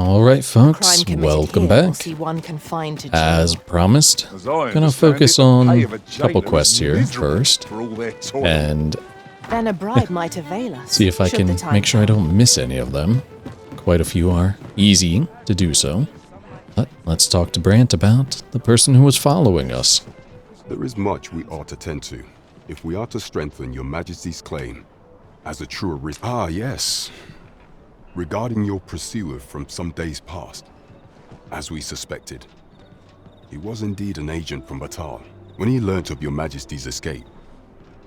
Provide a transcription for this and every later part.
Alright folks, welcome back. As promised, gonna focus on a couple quests here first, and then a bribe might avail us, see if I can make sure I don't miss any of them. Quite a few are easy to do so. But let's talk to Brant about the person who was following us. There is much we ought to tend to, if we are to strengthen your Majesty's claim as a true aristocrat. Ah, yes. Regarding your pursuer from some days past, as we suspected, he was indeed an agent from Batal. When he learnt of your Majesty's escape,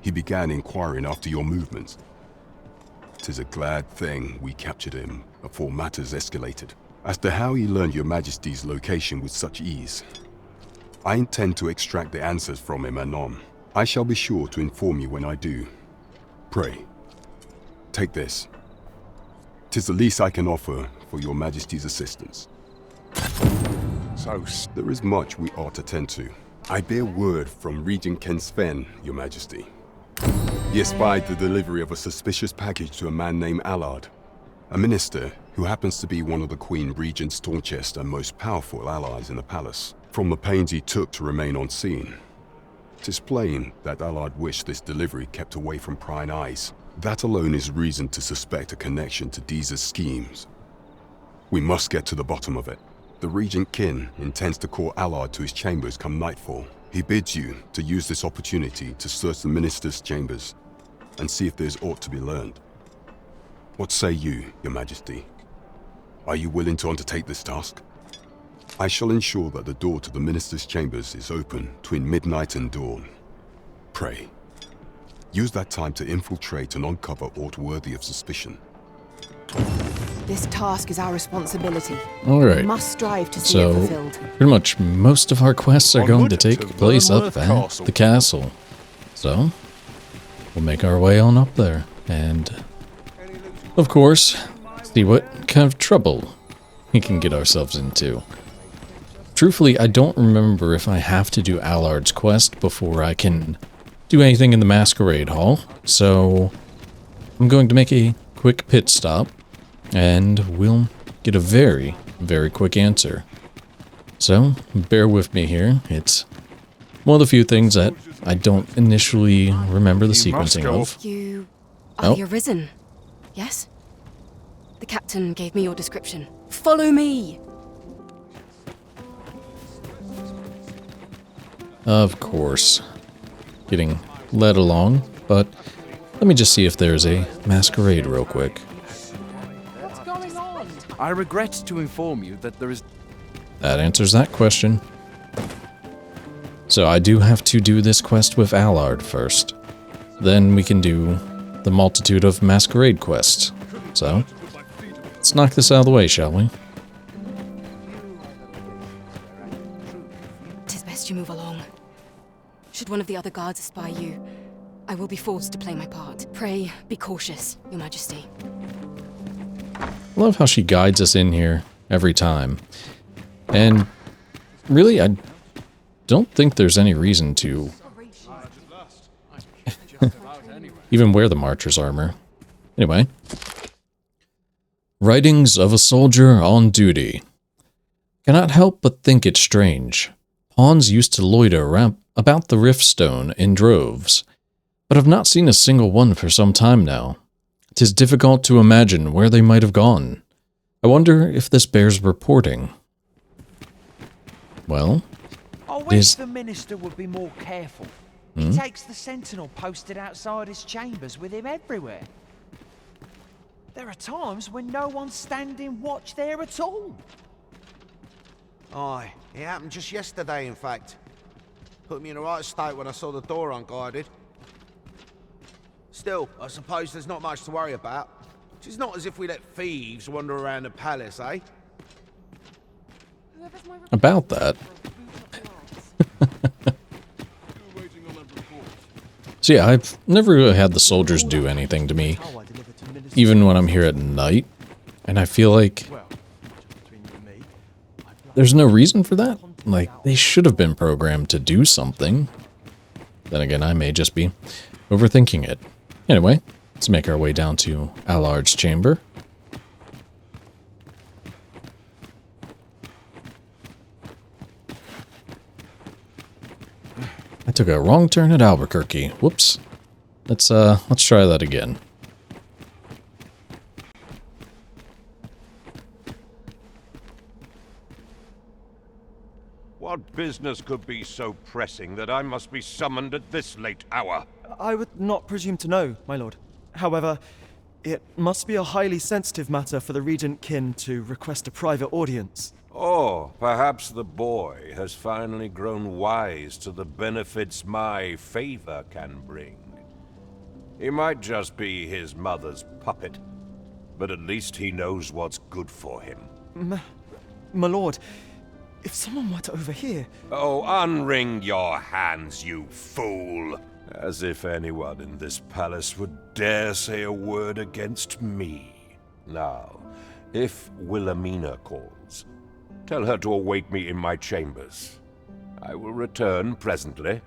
he began inquiring after your movements. 'Tis a glad thing we captured him before matters escalated. As to how he learned your Majesty's location with such ease, I intend to extract the answers from him anon. I shall be sure to inform you when I do. Pray, take this. 'Tis the least I can offer for your Majesty's assistance. There is much we ought to tend to. I bear word from Regent Ken Sven, your Majesty. He espied the delivery of a suspicious package to a man named Allard, a minister who happens to be one of the Queen Regent's staunchest and most powerful allies in the palace. From the pains he took to remain on scene, 'tis plain that Allard wished this delivery kept away from prying eyes. That alone is reason to suspect a connection to Disa's schemes. We must get to the bottom of it. The Regent Kin intends to call Allard to his chambers come nightfall. He bids you to use this opportunity to search the minister's chambers and see if there's aught to be learned. What say you, your Majesty? Are you willing to undertake this task? I shall ensure that the door to the minister's chambers is open between midnight and dawn. Pray, use that time to infiltrate and uncover aught worthy of suspicion. This task is our responsibility. Alright, We must strive to see it so fulfilled. pretty much most of our quests are going to take place up at the castle. So, we'll make our way on up there, and of course, see what kind of trouble we can get ourselves into. Truthfully, I don't remember if I have to do Allard's quest before I can do anything in the Masquerade Hall, so I'm going to make a quick pit stop, and we'll get a very, very quick answer. So, bear with me here. It's one of the few things that I don't initially remember the sequencing of. You are the Arisen, yes? The captain gave me your description. Follow me! Of course. Getting led along, but let me just see if there's a masquerade real quick. What's going on? I regret to inform you that there is... That answers that question. So I do have to do this quest with Allard first. Then we can do the multitude of masquerade quests. So, let's knock this out of the way, shall we? 'Tis best you move along. Should one of the other guards espy you, I will be forced to play my part. Pray, be cautious, Your Majesty. I love how she guides us in here every time. And really, I don't think there's any reason to even wear the Marcher's armor. Anyway. Writings of a soldier on duty. Cannot help but think it strange. Pawns used to loiter around about the Riftstone in droves, but have not seen a single one for some time now. 'Tis difficult to imagine where they might have gone. I wonder if this bears reporting. Well, I wish the minister would be more careful. He takes the sentinel posted outside his chambers with him everywhere. There are times when no one's standing watch there at all. Aye, it happened just yesterday, in fact. Put me in a right state when I saw the door unguarded. Still, I suppose there's not much to worry about. It's not as if we let thieves wander around the palace, eh? about that. So yeah, I've never really had the soldiers do anything to me, even when I'm here at night, and I feel like there's no reason for that. Like, they should have been programmed to do something. Then again, I may just be overthinking it. Anyway, let's make our way down to Allard's chamber. took a wrong turn at Albuquerque. Whoops. Let's try that again. What business could be so pressing that I must be summoned at this late hour? I would not presume to know, my lord. However, it must be a highly sensitive matter for the regent kin to request a private audience. Or perhaps the boy has finally grown wise to the benefits my favor can bring. He might just be his mother's puppet, but at least he knows what's good for him. My lord, if someone were to overhear... Oh, unwring your hands, you fool! As if anyone in this palace would dare say a word against me. Now, if Wilhelmina calls, tell her to await me in my chambers. I will return presently.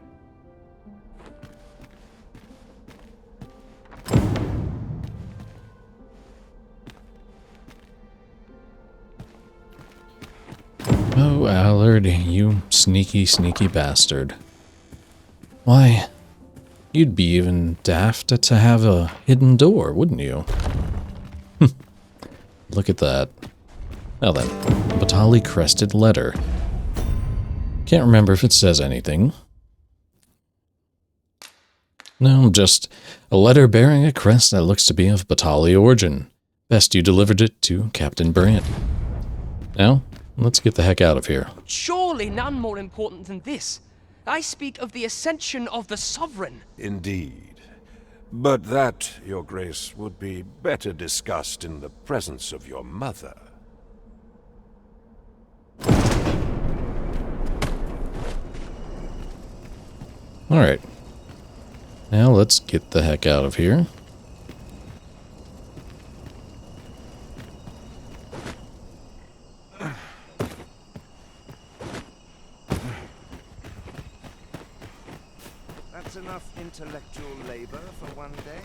Oh, Allard, you sneaky, sneaky bastard. Why, you'd be even daft to have a hidden door, wouldn't you? Look at that. Now then, Batali crested letter. Can't remember if it says anything. No, just a letter bearing a crest that looks to be of Batali origin. Best you delivered it to Captain Brant. Now, let's get the heck out of here. Surely none more important than this. I speak of the ascension of the sovereign. Indeed. But that, Your Grace, would be better discussed in the presence of your mother. Alright. Now let's get the heck out of here. That's enough intellectual labor for one day.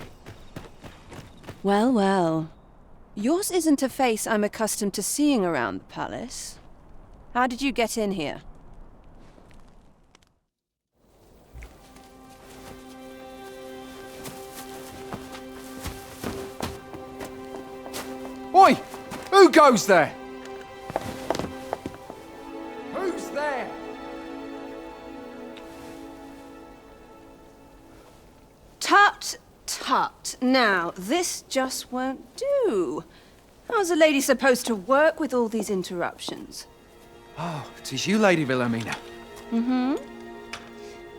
Well, well. Yours isn't a face I'm accustomed to seeing around the palace. How did you get in here? Oi! Who goes there? Who's there? Tut, tut. Now, this just won't do. How's a lady supposed to work with all these interruptions? Oh, 'tis you, Lady Wilhelmina. Mm-hmm.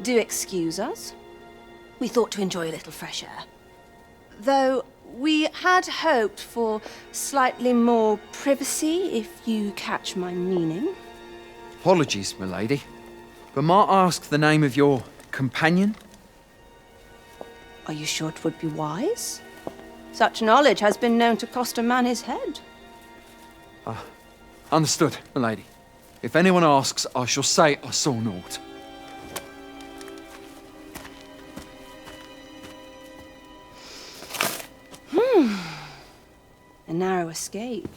Do excuse us. We thought to enjoy a little fresh air. Though we had hoped for slightly more privacy, if you catch my meaning. Apologies, my lady. But might I ask the name of your companion? Are you sure it would be wise? Such knowledge has been known to cost a man his head. Understood, my lady. If anyone asks, I shall say I saw naught. A narrow escape.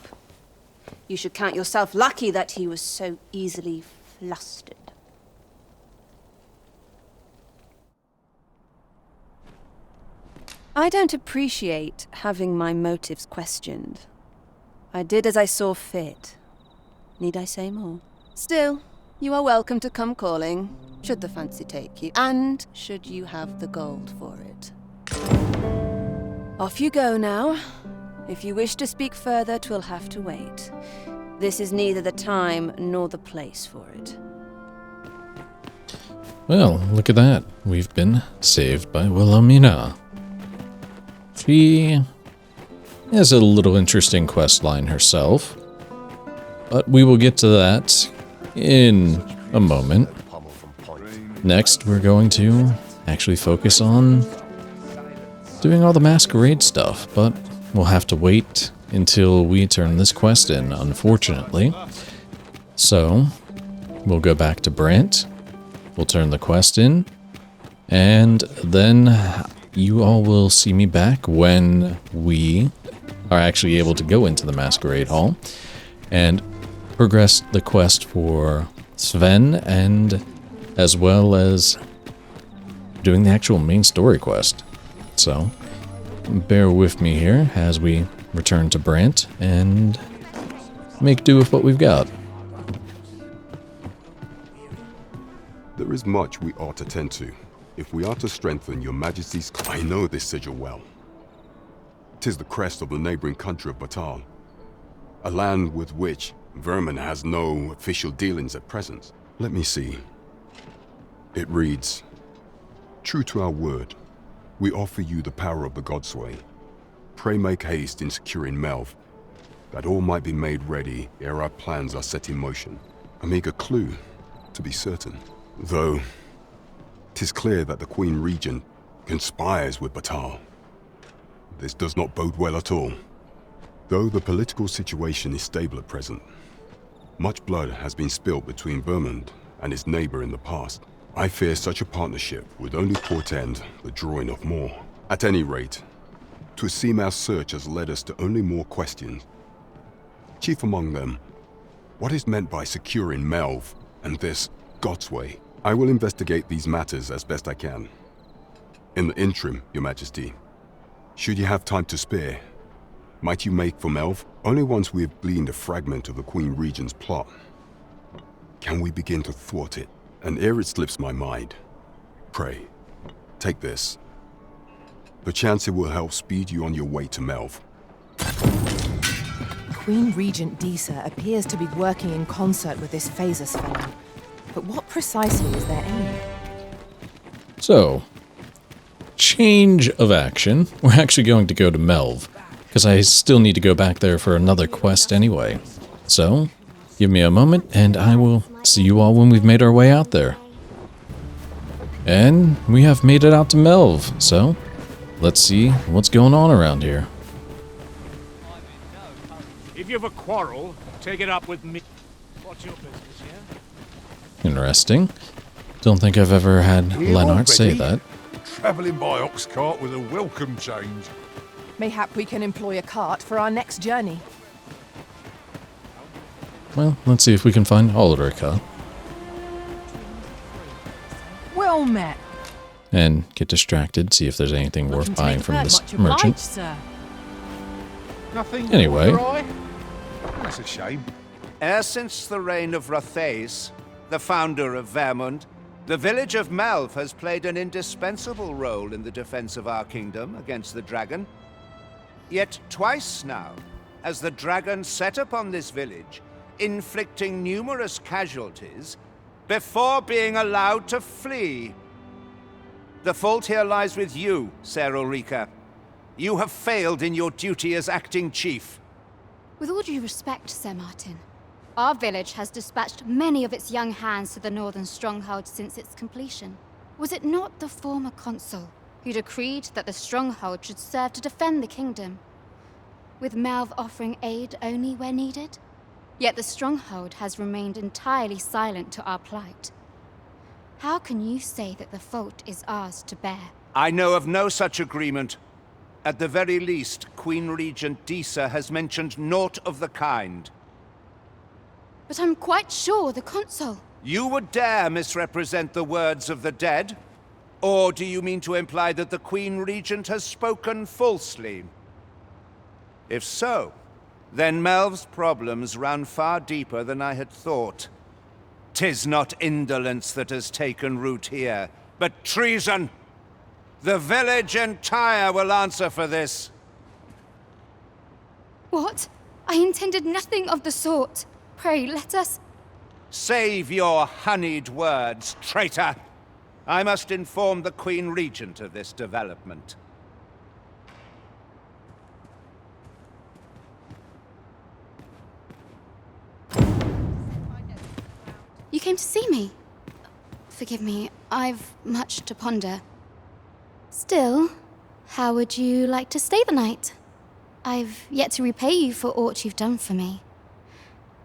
You should count yourself lucky that he was so easily flustered. I don't appreciate having my motives questioned. I did as I saw fit. Need I say more? Still, you are welcome to come calling, should the fancy take you, and should you have the gold for it. Off you go now. If you wish to speak further, 'twill have to wait. This is neither the time nor the place for it. Well, look at that. We've been saved by Wilhelmina. She has a little interesting quest line herself, but we will get to that in a moment. Next, we're going to actually focus on doing all the masquerade stuff, but we'll have to wait until we turn this quest in, unfortunately. So, we'll go back to Brant, we'll turn the quest in, and then you all will see me back when we are actually able to go into the Masquerade Hall and progress the quest for Sven, and as well as doing the actual main story quest. So, bear with me here as we return to Brant and make do with what we've got. There is much we ought to tend to, if we are to strengthen your majesty's... I know this sigil well. 'Tis the crest of the neighboring country of Batal, a land with which Vermin has no official dealings at present. Let me see. It reads, "True to our word, we offer you the power of the Godsway. Pray make haste in securing Melve, that all might be made ready ere our plans are set in motion." A meager clue, to be certain. Though, 'tis clear that the Queen Regent conspires with Batal. This does not bode well at all. Though the political situation is stable at present, much blood has been spilt between Vermund and his neighbor in the past. I fear such a partnership would only portend the drawing of more. At any rate, 'twould seem our search has led us to only more questions. Chief among them, what is meant by securing Melve and this Godsway? I will investigate these matters as best I can. In the interim, Your Majesty, should you have time to spare, might you make for Melve? Only once we have gleaned a fragment of the Queen Regent's plot can we begin to thwart it. And ere it slips my mind, pray, take this. Perchance it will help speed you on your way to Melve. Queen Regent Disa appears to be working in concert with this Phaseus fellow. But what precisely is their aim? So, change of action. We're actually going to go to Melve, because I still need to go back there for another quest anyway. So, give me a moment, and I will see you all when we've made our way out there. And we have made it out to Melve, so let's see what's going on around here. If you have a quarrel, take it up with me. What's your business, yeah? Interesting. Don't think I've ever had Lennart say that. Travelling by ox cart with a welcome change. Mayhap we can employ a cart for our next journey. Well, let's see if we can find Ulrika. Well met. And get distracted, see if there's anything worth buying from this merchant. Nothing. Anyway. That's a shame. Ever since the reign of Phaseus, the founder of Vermund, the village of Melve has played an indispensable role in the defense of our kingdom against the dragon. Yet twice now, as the dragon set upon this village, inflicting numerous casualties, before being allowed to flee. The fault here lies with you, Sir Ulrika. You have failed in your duty as acting chief. With all due respect, Sir Martin, our village has dispatched many of its young hands to the northern stronghold since its completion. Was it not the former consul who decreed that the stronghold should serve to defend the kingdom, with Melve offering aid only where needed? Yet the stronghold has remained entirely silent to our plight. How can you say that the fault is ours to bear? I know of no such agreement. At the very least, Queen Regent Disa has mentioned naught of the kind. But I'm quite sure the consul... You would dare misrepresent the words of the dead? Or do you mean to imply that the Queen Regent has spoken falsely? If so, then Melve's problems run far deeper than I had thought. 'Tis not indolence that has taken root here, but treason. The village entire will answer for this. What? I intended nothing of the sort. Pray, let us... Save your honeyed words, traitor. I must inform the Queen Regent of this development. You came to see me? Forgive me, I've much to ponder. Still, how would you like to stay the night? I've yet to repay you for aught you've done for me.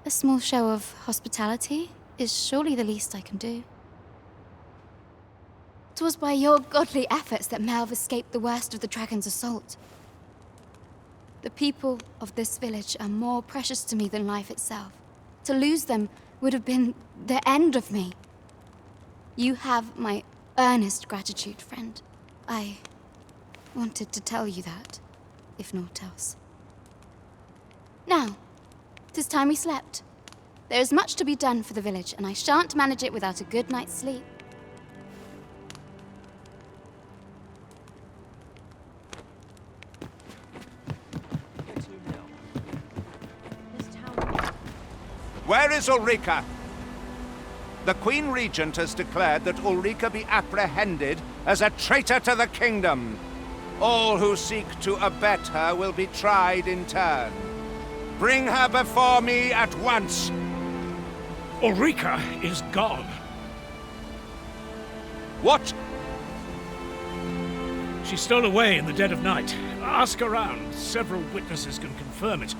A small show of hospitality is surely the least I can do. 'Twas by your godly efforts that Melve escaped the worst of the dragon's assault. The people of this village are more precious to me than life itself. To lose them would have been the end of me. You have my earnest gratitude, friend. I wanted to tell you that, if naught else. Now, 'tis time we slept. There is much to be done for the village, and I shan't manage it without a good night's sleep. Where is Ulrika? The Queen Regent has declared that Ulrika be apprehended as a traitor to the kingdom. All who seek to abet her will be tried in turn. Bring her before me at once. Ulrika is gone. What? She stole away in the dead of night. Ask around. Several witnesses can confirm it.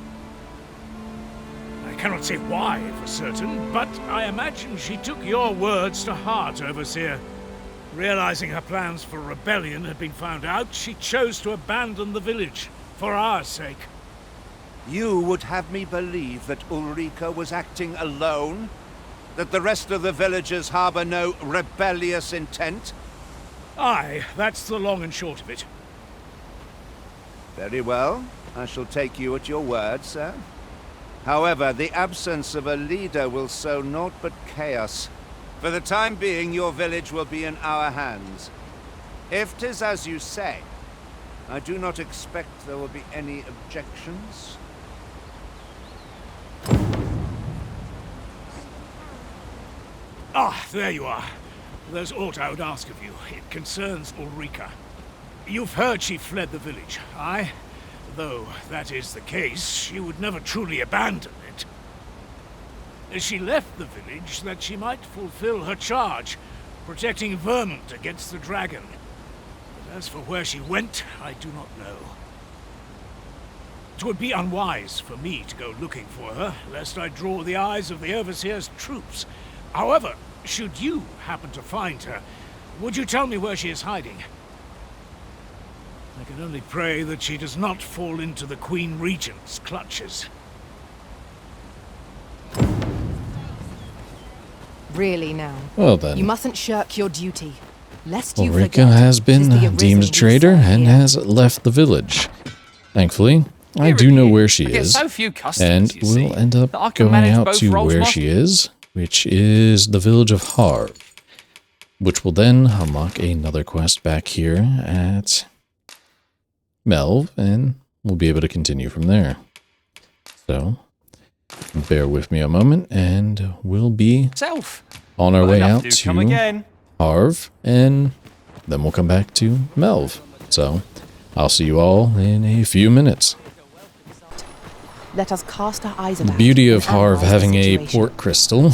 I cannot say why for certain, but I imagine she took your words to heart, Overseer. Realizing her plans for rebellion had been found out, she chose to abandon the village, for our sake. You would have me believe that Ulrika was acting alone? That the rest of the villagers harbor no rebellious intent? Aye, that's the long and short of it. Very well. I shall take you at your word, sir. However, the absence of a leader will sow naught but chaos. For the time being, your village will be in our hands. If 'tis as you say, I do not expect there will be any objections. Ah, there you are. There's aught I would ask of you. It concerns Ulrika. You've heard she fled the village, aye? Though that is the case, she would never truly abandon it. She left the village that she might fulfill her charge, protecting Vermont against the dragon. But as for where she went, I do not know. It would be unwise for me to go looking for her, lest I draw the eyes of the Overseer's troops. However, should you happen to find her, would you tell me where she is hiding? I can only pray that she does not fall into the Queen Regent's clutches. Really now. Well then. You mustn't shirk your duty. Lest you Ulrika forget, has been 'tis the deemed a arisen traitor Disa and here. has left the village. Thankfully, I do know where she is, so few customers, and you see, we'll end up that I can going manage out both to roles where she is, which is the village of Hearthe, which will then unlock another quest back here at Melve, and we'll be able to continue from there. So, bear with me a moment, and we'll be on our way out to Hearthe, and then we'll come back to Melve. So, I'll see you all in a few minutes. Let us cast our eyes The about. beauty of and Hearthe analyze having the a situation. port crystal.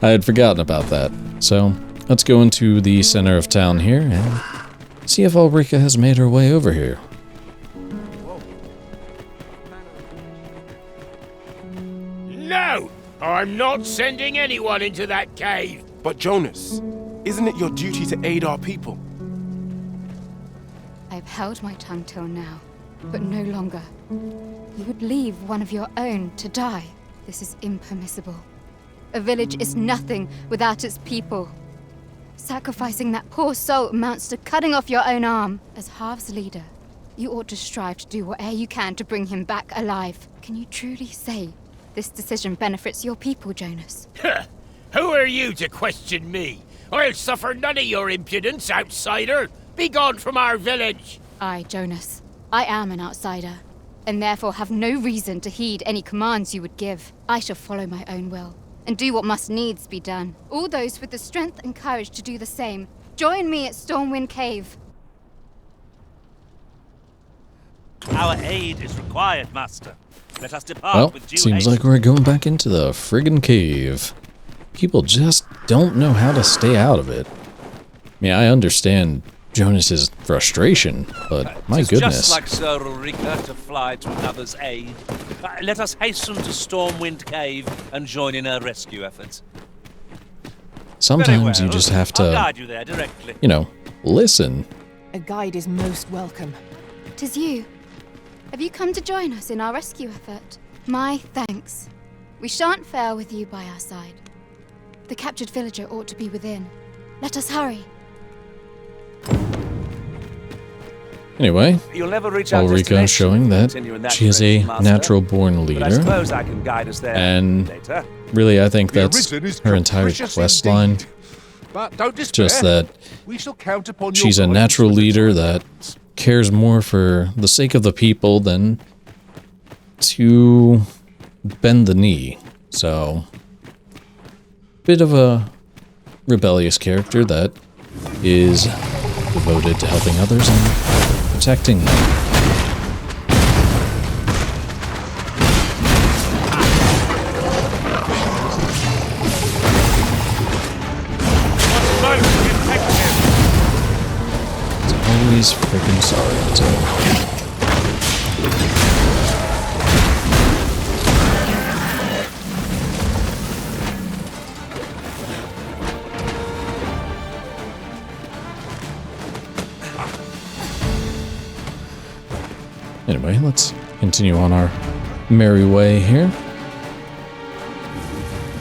I had forgotten about that. So, let's go into the center of town here and see if Ulrika has made her way over here. No! I'm not sending anyone into that cave! But Jonas, isn't it your duty to aid our people? I've held my tongue till now, but no longer. You would leave one of your own to die. This is impermissible. A village is nothing without its people. Sacrificing that poor soul amounts to cutting off your own arm. As Hearthe's leader, you ought to strive to do whatever you can to bring him back alive. Can you truly say this decision benefits your people, Jonas? Who are you to question me? I'll suffer none of your impudence, outsider! Be gone from our village! I, Jonas, I am an outsider, and therefore have no reason to heed any commands you would give. I shall follow my own will, and do what must needs be done. All those with the strength and courage to do the same, join me at Stormwind Cave. Our aid is required, Master. Let us depart Well, with due seems haste. like we're going back into the friggin' cave. People just don't know how to stay out of it. I mean, I understand Jonas's frustration, but my It's goodness. just like Sir Ulrika to fly to another's aid. Let us hasten to Stormwind Cave and join in her rescue efforts. Sometimes Very you well. just have I'll to, guide you there directly. you know, listen. A guide is most welcome. 'Tis you. Have you come to join us in our rescue effort? My thanks. We shan't fail with you by our side. The captured villager ought to be within. Let us hurry. Anyway, You'll never reach our Ulrika destination showing that continue in that she is a direction, Master. natural-born But I leader, suppose I can guide us there and later. really I think The that's Arisen is her entire capricious quest indeed. line. But don't despair. Just that we shall count upon she's your a guidance natural when the leader time that comes. cares more for the sake of the people than to bend the knee. So, bit of a rebellious character that is devoted to helping others and protecting them. Always freaking sorry. Anyway, let's continue on our merry way here.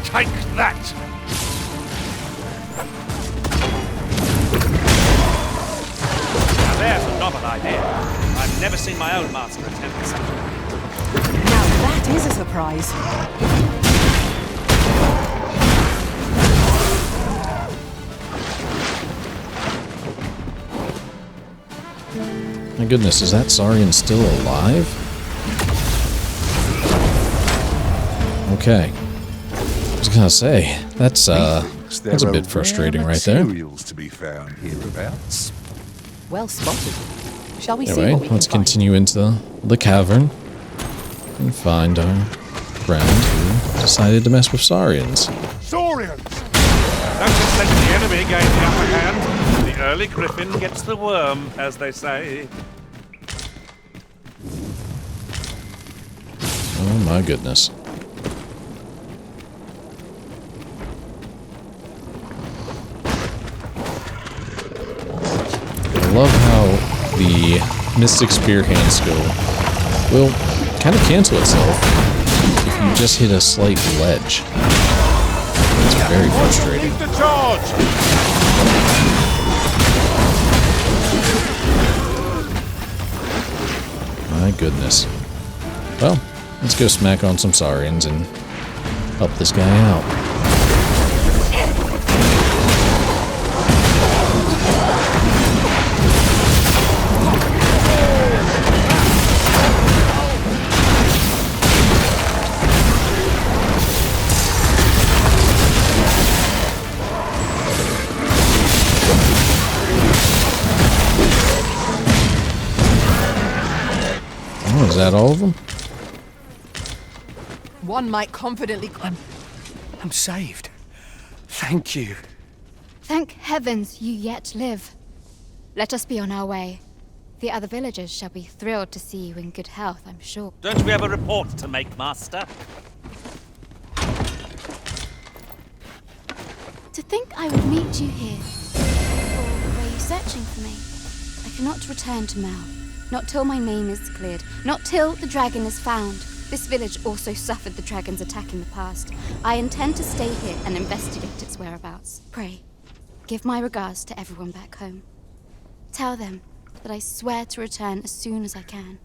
Take that! Now there's a novel idea. I've never seen my own master attempt something. Now that is a surprise. My goodness, is that Saurian still alive? Okay. I was gonna say, that's a bit frustrating right there. Materials to be found hereabouts. Well spotted. Shall we see Anyway, what we let's can find? continue into the cavern and find our friend who decided to mess with Saurians. Saurians! Don't just let the enemy gain the upper hand. The early griffin gets the worm, as they say. Oh my goodness. I love how the Mystic Spear hand skill will kind of cancel itself if you just hit a slight ledge. It's very frustrating. Lead the charge! My goodness. Well, let's go smack on some Saurians and help this guy out. Oh, is that all of them? One might confidently... I'm saved. Thank you. Thank heavens you yet live. Let us be on our way. The other villagers shall be thrilled to see you in good health, I'm sure. Don't we have a report to make, Master? To think I would meet you here. Or were you searching for me? I cannot return to Melve. Not till my name is cleared. Not till the dragon is found. This village also suffered the dragon's attack in the past. I intend to stay here and investigate its whereabouts. Pray, give my regards to everyone back home. Tell them that I swear to return as soon as I can.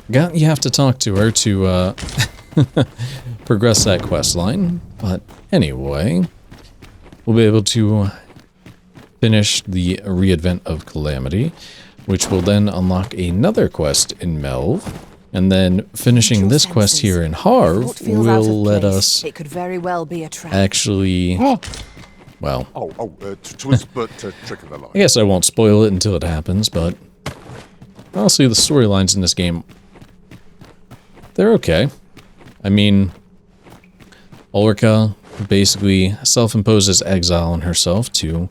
You have to talk to her to progress that quest line. But anyway, we'll be able to finish the Readvent of Calamity, which will then unlock another quest in Melve, and then finishing this quest here in Hearthe will let us It could very well be a trap. actually, well, Twas but a trick of the light. I guess I won't spoil it until it happens, but honestly, the storylines in this game, they're okay. I mean, Ulrika basically self-imposes exile on herself to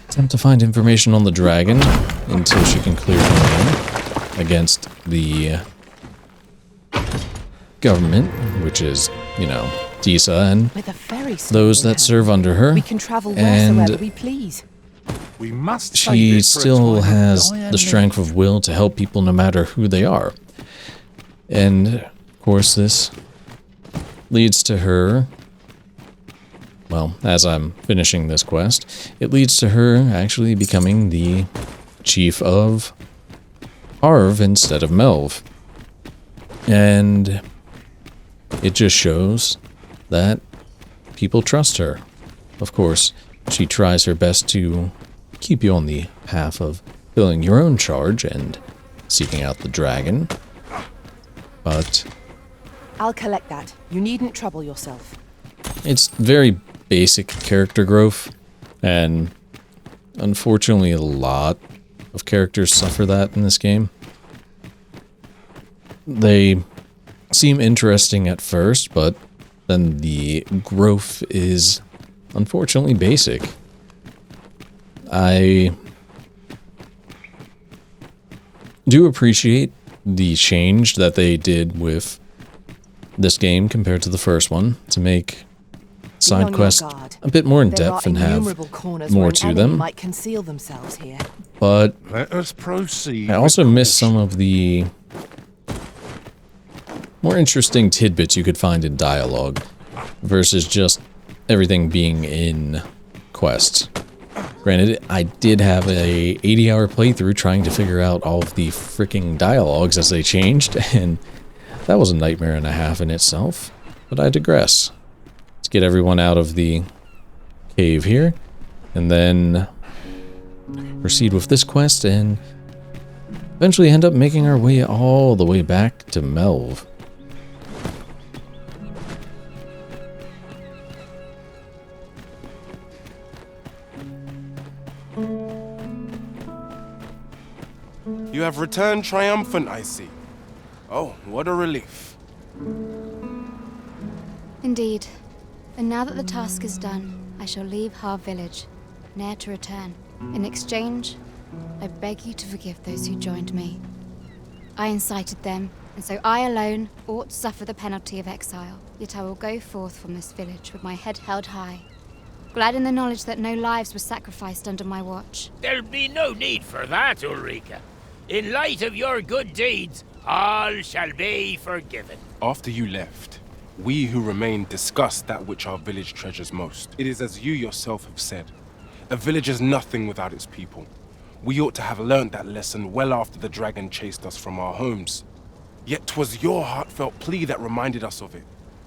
attempt to find information on the dragon until she can clear her name against the government, which is, you know, Disa and With a ferry those that serve under her. we can travel wheresoever And we please. We must she still has the strength of will to help people no matter who they are. And, of course, this leads to her well, as I'm finishing this quest, it leads to her actually becoming the chief of Hearthe instead of Melve. And it just shows that people trust her. Of course, she tries her best to keep you on the path of filling your own charge and seeking out the dragon. But I'll collect that. You needn't trouble yourself. it's very basic character growth, and unfortunately a lot of characters suffer that in this game. They seem interesting at first, but then the growth is unfortunately basic. I do appreciate the change that they did with this game compared to the first one to make side quests a bit more in depth and have more to them. Might conceal themselves here. But let us proceed. I also miss some of the more interesting tidbits you could find in dialogue versus just everything being in quests. Granted, I did have a 80-hour playthrough trying to figure out all of the freaking dialogues as they changed, and that was a nightmare and a half in itself, but I digress. Let's get everyone out of the cave here, and then proceed with this quest, and eventually end up making our way all the way back to Melve. You have returned triumphant, I see. Oh, what a relief. Indeed. And now that the task is done, I shall leave Hearthe village, ne'er to return. In exchange, I beg you to forgive those who joined me. I incited them, and so I alone ought to suffer the penalty of exile. Yet I will go forth from this village with my head held high, glad in the knowledge that no lives were sacrificed under my watch. There'll be no need for that, Ulrika. In light of your good deeds, all shall be forgiven. After you left, we who remained discussed that which our village treasures most. It is as you yourself have said. A village is nothing without its people. We ought to have learnt that lesson well after the dragon chased us from our homes. Yet 'twas your heartfelt plea that reminded us of it.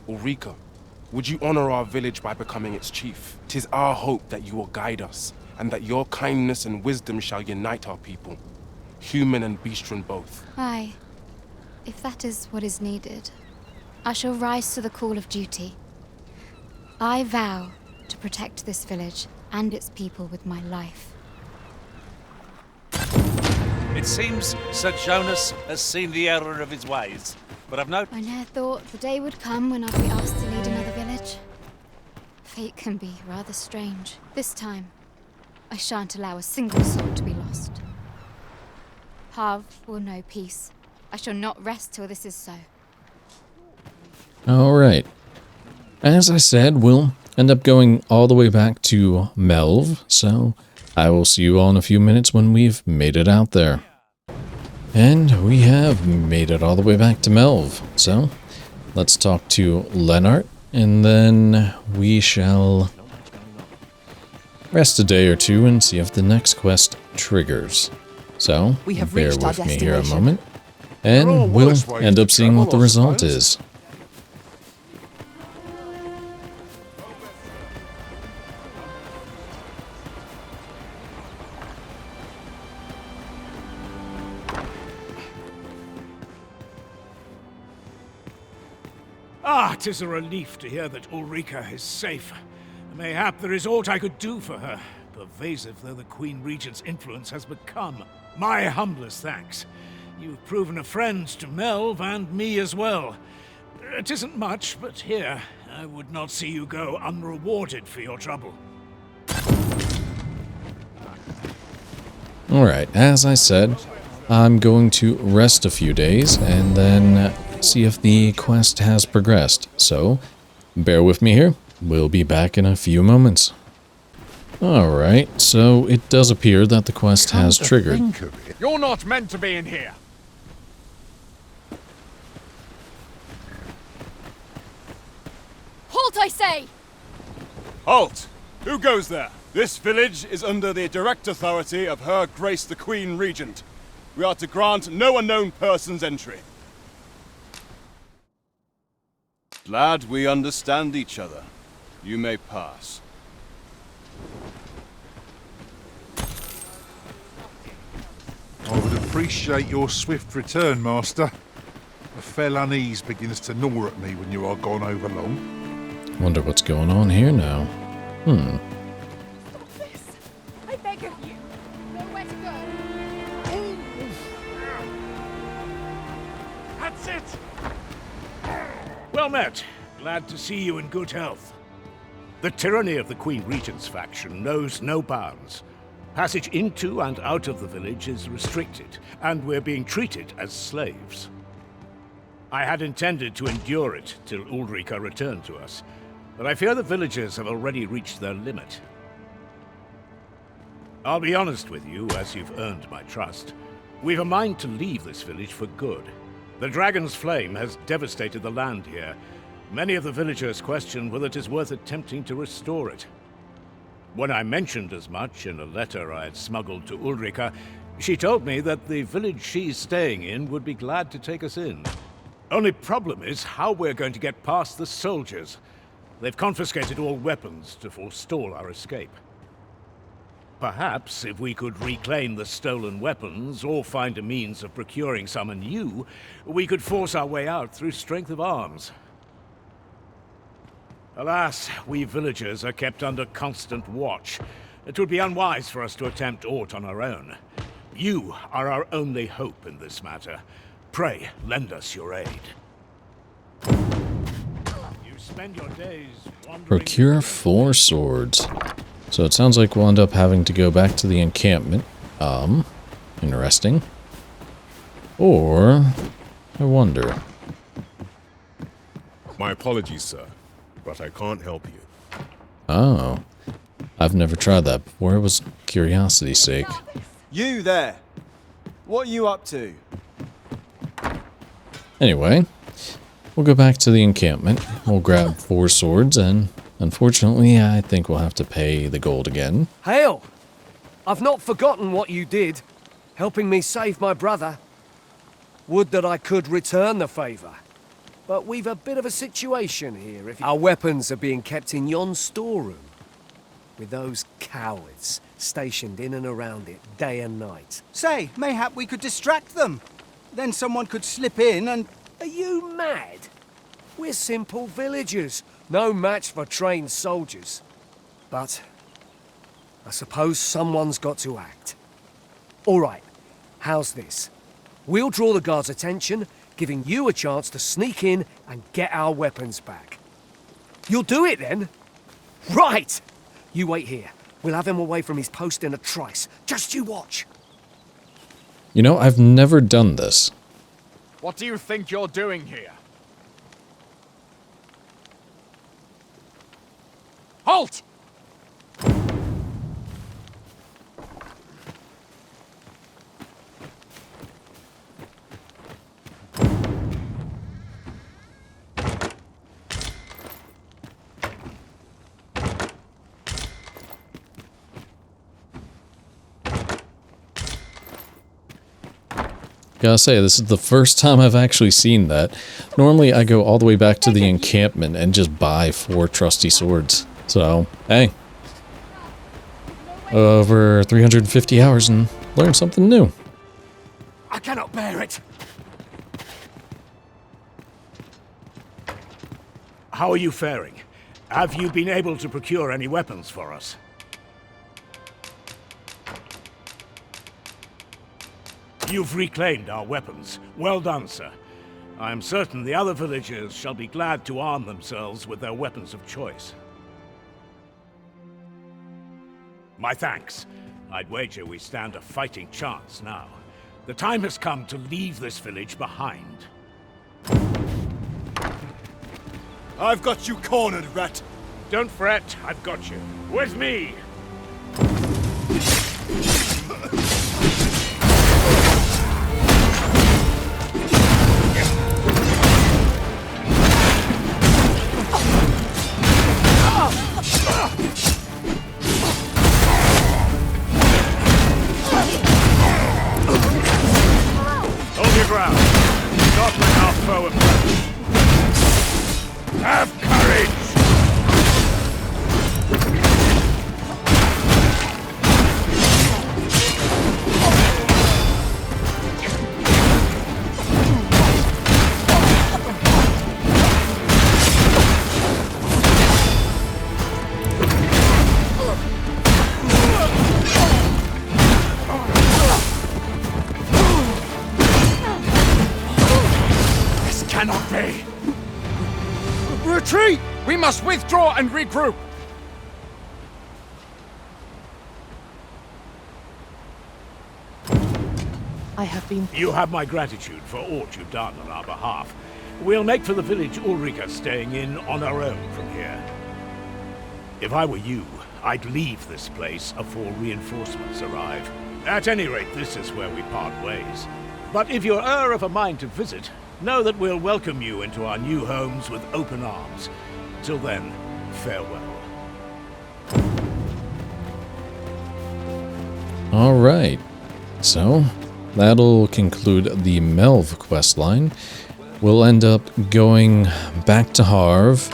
Ulrika, would you honor our village by becoming its chief? 'Tis our hope that you will guide us, and that your kindness and wisdom shall unite our people. Human and bestial both. Aye. If that is what is needed, I shall rise to the call of duty. I vow to protect this village and its people with my life. It seems Sir Jonas has seen the error of his ways, but I've no... I ne'er thought the day would come when I'd be asked to lead another village. Fate can be rather strange. This time, I shan't allow a single soul to be lost. Hearthe will know peace. I shall not rest till this is so. Alright. As I said, we'll end up going all the way back to Melve, so I will see you all in a few minutes when we've made it out there. And we have made it all the way back to Melve, so let's talk to Lennart, and then we shall rest a day or two and see if the next quest triggers. So, bear with me here a moment, and we'll end up seeing what the result is. Ah, 'tis a relief to hear that Ulrika is safe. Mayhap there is aught I could do for her, pervasive though the Queen Regent's influence has become. My humblest thanks. You've proven a friend to Melve and me as well. It isn't much, but here, I would not see you go unrewarded for your trouble. Alright, as I said, I'm going to rest a few days and then see if the quest has progressed. So, bear with me here. We'll be back in a few moments. Alright, so it does appear that the quest has triggered. You're not meant to be in here. Halt, I say! Halt! Who goes there? This village is under the direct authority of Her Grace the Queen Regent. We are to grant no unknown persons entry. Glad we understand each other. You may pass. I would appreciate your swift return, Master. A fell unease begins to gnaw at me when you are gone over long. Wonder what's going on here now. I beg of you. Nowhere to go. That's it! Well met. Glad to see you in good health. The tyranny of the Queen Regent's faction knows no bounds. Passage into and out of the village is restricted, and we're being treated as slaves. I had intended to endure it till Ulrika returned to us, but I fear the villagers have already reached their limit. I'll be honest with you, as you've earned my trust. We've a mind to leave this village for good. The dragon's flame has devastated the land here. Many of the villagers question whether it is worth attempting to restore it. When I mentioned as much in a letter I had smuggled to Ulrika, she told me that the village she's staying in would be glad to take us in. Only problem is how we're going to get past the soldiers. They've confiscated all weapons to forestall our escape. Perhaps if we could reclaim the stolen weapons or find a means of procuring some anew, we could force our way out through strength of arms. Alas, we villagers are kept under constant watch. It would be unwise for us to attempt aught on our own. You are our only hope in this matter. Pray, lend us your aid. You spend your days wandering... Procure 4 swords. So it sounds like we'll end up having to go back to the encampment. Interesting. Or, I wonder. My apologies, sir, but I can't help you. Oh. I've never tried that before. It was curiosity's sake. You there! What are you up to? Anyway, we'll go back to the encampment. We'll grab 4 swords, and unfortunately, I think we'll have to pay the gold again. Hail! I've not forgotten what you did, helping me save my brother. Would that I could return the favour. But we've a bit of a situation here. If our weapons are being kept in yon storeroom, with those cowards stationed in and around it day and night. Say, mayhap we could distract them. Then someone could slip in and... Are you mad? We're simple villagers, no match for trained soldiers. But I suppose someone's got to act. All right, how's this? We'll draw the guards' attention, giving you a chance to sneak in and get our weapons back. You'll do it then? Right! You wait here. We'll have him away from his post in a trice. Just you watch. You know, I've never done this. What do you think you're doing here? Halt! Gotta say, this is the first time I've actually seen that. Normally, I go all the way back to the encampment and just buy 4 trusty swords. So, hey. Over 350 hours and learned something new. I cannot bear it. How are you faring? Have you been able to procure any weapons for us? You've reclaimed our weapons. Well done, sir. I am certain the other villagers shall be glad to arm themselves with their weapons of choice. My thanks. I'd wager we stand a fighting chance now. The time has come to leave this village behind. I've got you cornered, rat. Don't fret, I've got you. With me! cannot be! Retreat! We must withdraw and regroup! I have been... You have my gratitude for aught you've done on our behalf. We'll make for the village Ulrika staying in on our own from here. If I were you, I'd leave this place afore reinforcements arrive. At any rate, this is where we part ways. But if you're of a mind to visit, know that we'll welcome you into our new homes with open arms. Till then, farewell. Alright, so that'll conclude the Melve questline. We'll end up going back to Hearthe,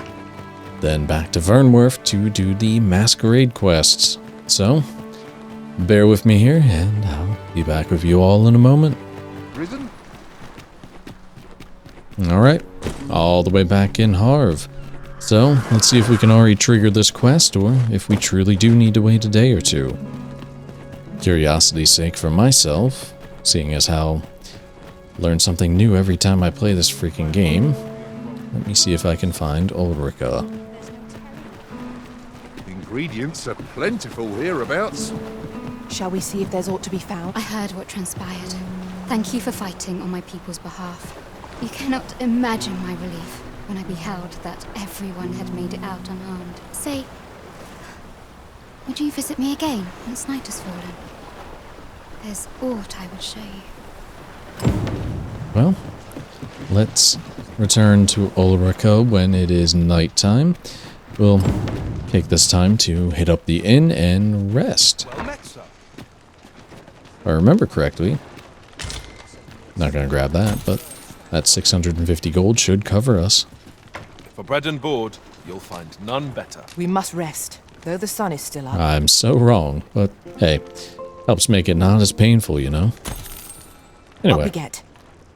then back to Vernworth to do the Masquerade quests. So, bear with me here, and I'll be back with you all in a moment. Risen? Alright, all the way back in Hearthe. So, let's see if we can already trigger this quest, or if we truly do need to wait a day or two. Curiosity's sake for myself, seeing as how I learn something new every time I play this freaking game, let me see if I can find Ulrika. Ingredients are plentiful hereabouts. Shall we see if there's aught to be found? I heard what transpired. Thank you for fighting on my people's behalf. You cannot imagine my relief when I beheld that everyone had made it out unharmed. Say, would you visit me again once night has fallen? There's aught I would show you. Well, let's return to Ulrika when it is nighttime. We'll take this time to hit up the inn and rest. If I remember correctly, not gonna grab that, but that 650 gold should cover us. For bread and board, you'll find none better. We must rest, though the sun is still up. I'm so wrong, but hey, helps make it not as painful, you know? Anyway, what we get?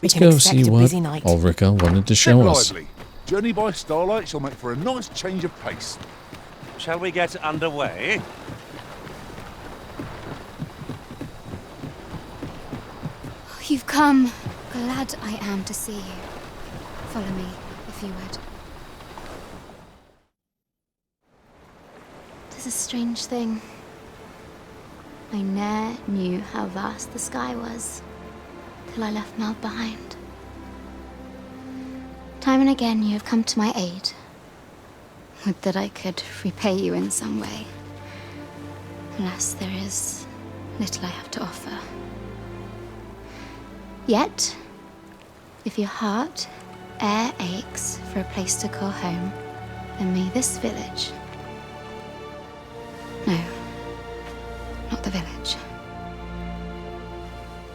Let's go see what Ulrika wanted to show us. Lively. Journey by starlight shall make for a nice change of pace. Shall we get underway? You've come. Glad I am to see you. Follow me, if you would. 'Tis a strange thing. I ne'er knew how vast the sky was, till I left Melve behind. Time and again you have come to my aid. Would that I could repay you in some way. Alas, there is little I have to offer. Yet, if your heart e'er aches for a place to call home, then may this village... No, not the village.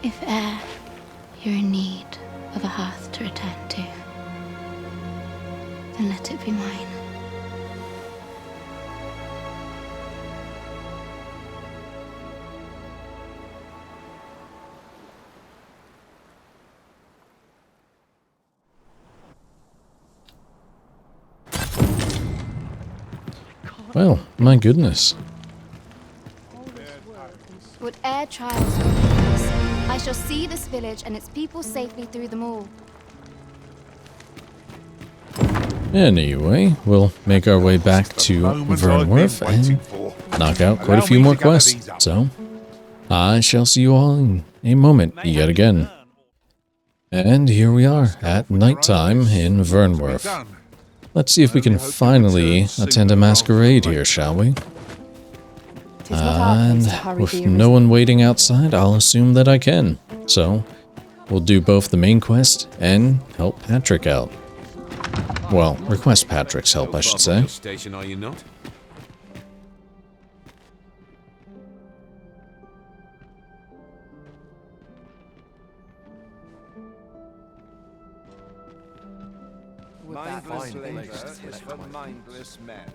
If e'er you're in need of a hearth to return to, then let it be mine. Well, my goodness. Whate'er trials will face, I shall see this village and its people safely through them all. Anyway, we'll make our way back to Vernworth and knock out quite a few more quests. So, I shall see you all in a moment yet again. And here we are at nighttime in Vernworth. Let's see if we can finally attend a masquerade here, shall we? And with no one waiting outside, I'll assume that I can. So, we'll do both the main quest and help Patrick out. Well, request Patrick's help, I should say. Station, are you not? Mindless labor is for mindless men.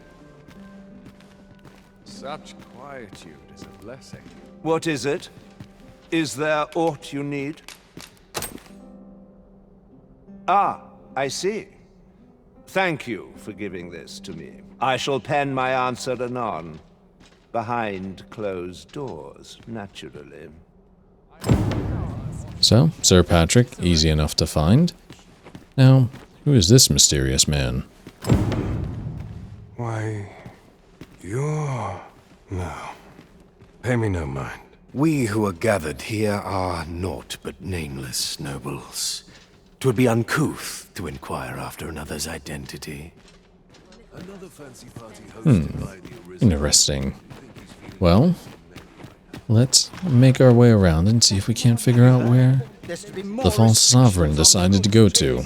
Such quietude is a blessing. What is it? Is there aught you need? Ah, I see. Thank you for giving this to me. I shall pen my answer anon. Behind closed doors, naturally. So, Sir Patrick, easy enough to find. Now, Who is this mysterious man? Why, you're... No. Pay me no mind. We who are gathered here are naught but nameless nobles. 'Twould be uncouth to inquire after another's identity. Interesting. Well, let's make our way around and see if we can't figure out where the false sovereign decided to go to.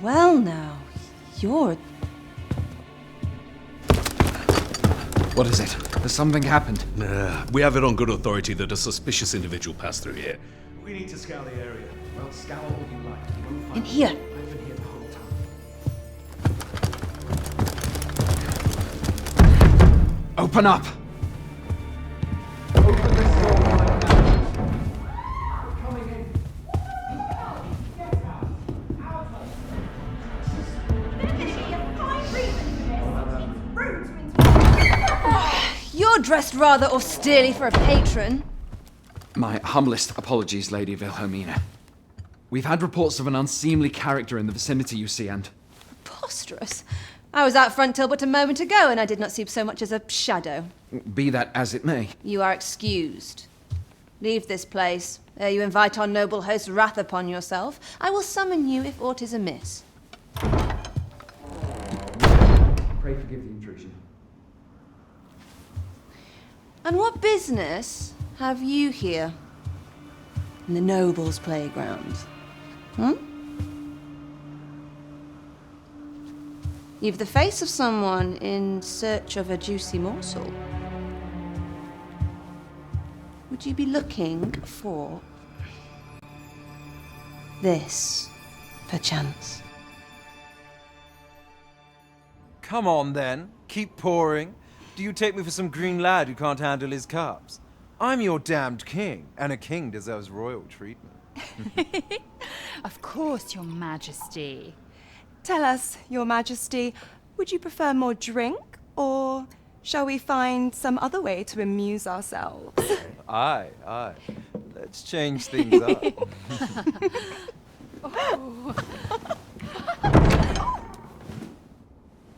Well now, you're... What is it? Has something happened? We have it on good authority that a suspicious individual passed through here. We need to scour the area. Well, scour all you like. You won't find In here. I've been here the whole time. Open up! You're dressed rather austerely for a patron. My humblest apologies, Lady Wilhelmina. We've had reports of an unseemly character in the vicinity, you see, and... Preposterous. I was out front till but a moment ago, and I did not see so much as a shadow. Be that as it may. You are excused. Leave this place, ere you invite our noble host wrath upon yourself. I will summon you if aught is amiss. Pray forgive the intrusion. And what business have you here? In the nobles' playground? You've the face of someone in search of a juicy morsel. Would you be looking for this, perchance? Come on, then. Keep pouring. Do you take me for some green lad who can't handle his cups? I'm your damned king, and a king deserves royal treatment. Of course, Your Majesty. Tell us, Your Majesty, would you prefer more drink, or shall we find some other way to amuse ourselves? Aye. Let's change things up.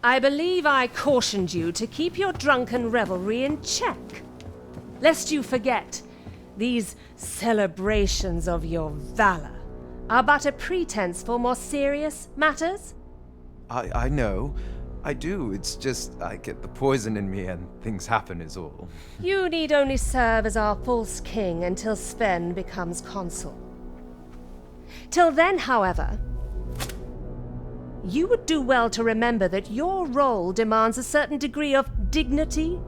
I believe I cautioned you to keep your drunken revelry in check. Lest you forget, these celebrations of your valor are but a pretense for more serious matters. I know. I do. It's just I get the poison in me and things happen is all. You need only serve as our false king until Sven becomes consul. Till then, however, you would do well to remember that your role demands a certain degree of dignity.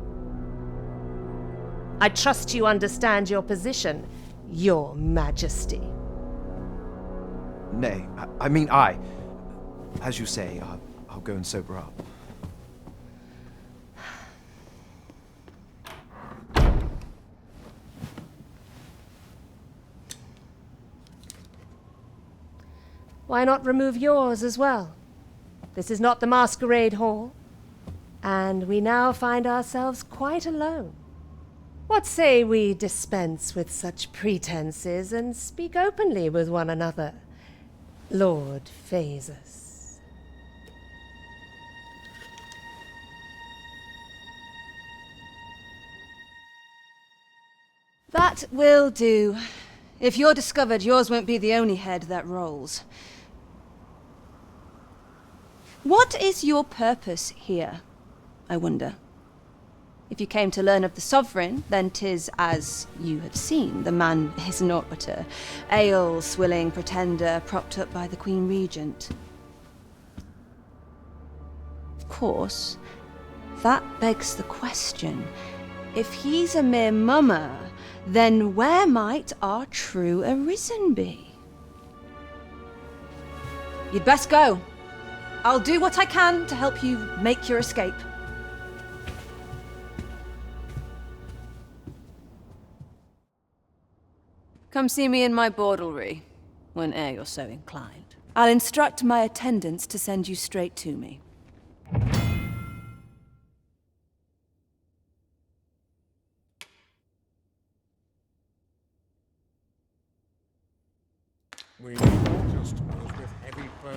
I trust you understand your position, Your Majesty. Nay, as you say, I'll go and sober up. Why not remove yours as well? This is not the masquerade hall, and we now find ourselves quite alone. What say we dispense with such pretenses and speak openly with one another, Lord Phaseus? That will do. If you're discovered, yours won't be the only head that rolls. What is your purpose here, I wonder? If you came to learn of the Sovereign, then 'tis as you have seen. The man is naught but a ale-swilling pretender propped up by the Queen Regent. Of course, that begs the question. If he's a mere mummer, then where might our true Arisen be? You'd best go. I'll do what I can to help you make your escape. Come see me in my bordlery, whene'er you're so inclined. I'll instruct my attendants to send you straight to me.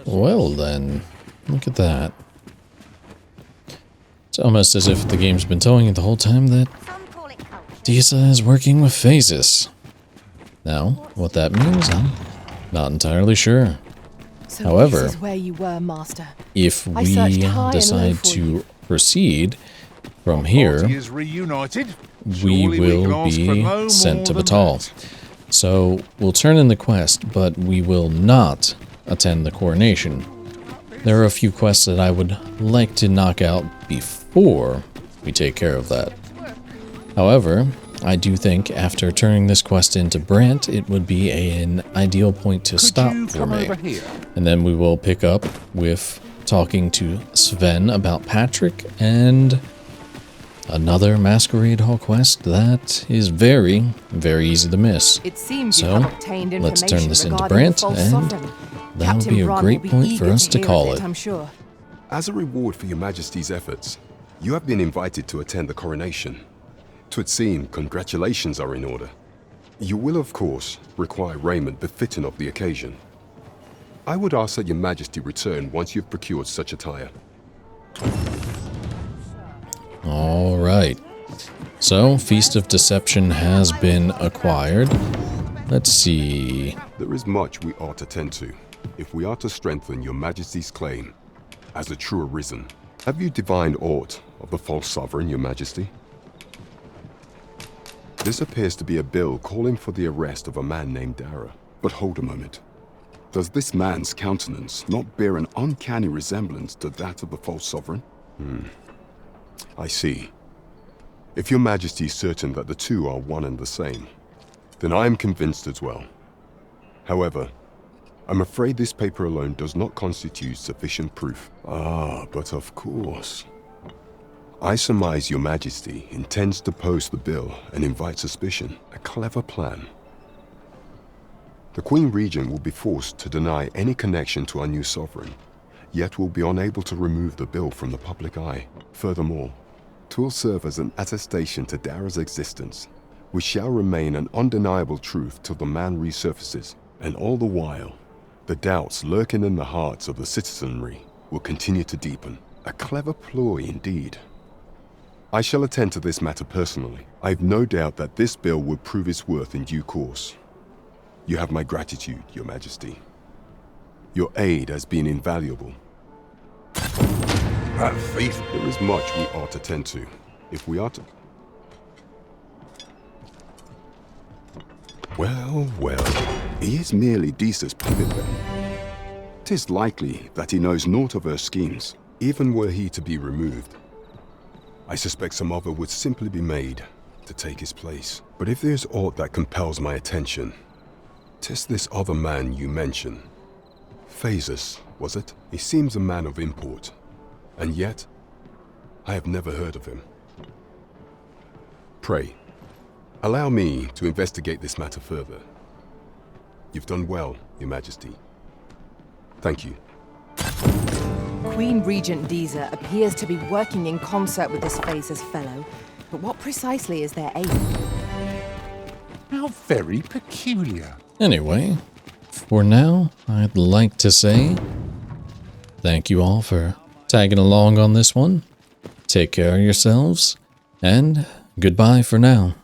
Well then, look at that. It's almost as if the game's been telling you the whole time that Disa is working with Phaseus. Now, what that means, I'm not entirely sure. So However, this is where you were, Master. if I we searched high and low decide for to you. proceed from here, Party is reunited. we Surely we can will ask for be no sent more to than Batal. that. So we'll turn in the quest, but we will not attend the coronation. There are a few quests that I would like to knock out before we take care of that. However, I do think after turning this quest into Brant, it would be an ideal point to stop for me. And then we will pick up with talking to Sven about Patrick and another Masquerade Hall quest that is very, very easy to miss. It seems So, you have obtained let's information turn this into regarding the Brant, false and sovereign. that would Captain be a Brant great will be point for eager us to hear call of it. I'm sure. As a reward for your Majesty's efforts, you have been invited to attend the coronation. 'Twould seem congratulations are in order. You will, of course, require raiment befitting of the occasion. I would ask that your Majesty return once you've procured such attire. Alright. So, Feast of Deception has been acquired. Let's see. There is much we ought to tend to, if we are to strengthen your Majesty's claim as a true arisen. Have you divined aught of the false sovereign, your Majesty? This appears to be a bill calling for the arrest of a man named Dara. But hold a moment. Does this man's countenance not bear an uncanny resemblance to that of the false sovereign? I see. If your Majesty is certain that the two are one and the same, then I am convinced as well. However, I'm afraid this paper alone does not constitute sufficient proof. Ah, but of course. I surmise your Majesty intends to post the bill and invite suspicion. A clever plan. The Queen Regent will be forced to deny any connection to our new sovereign, yet will be unable to remove the bill from the public eye. Furthermore, 'twill serve as an attestation to Dara's existence, which shall remain an undeniable truth till the man resurfaces. And all the while, the doubts lurking in the hearts of the citizenry will continue to deepen. A clever ploy indeed. I shall attend to this matter personally. I've no doubt that this bill will prove its worth in due course. You have my gratitude, your Majesty. Your aid has been invaluable. That thief. There is much we ought to tend to, if we are to... Well, he is merely Disa's puppet then. 'Tis likely that he knows naught of her schemes, even were he to be removed. I suspect some other would simply be made to take his place. But if there's aught that compels my attention, 'tis this other man you mention. Phaseus, was it? He seems a man of import, and yet I have never heard of him. Pray, allow me to investigate this matter further. You've done well, your Majesty. Thank you. Queen Regent Disa appears to be working in concert with this Phaseus fellow, but what precisely is their aim? How very peculiar. Anyway, for now, I'd like to say thank you all for tagging along on this one. Take care of yourselves, and goodbye for now.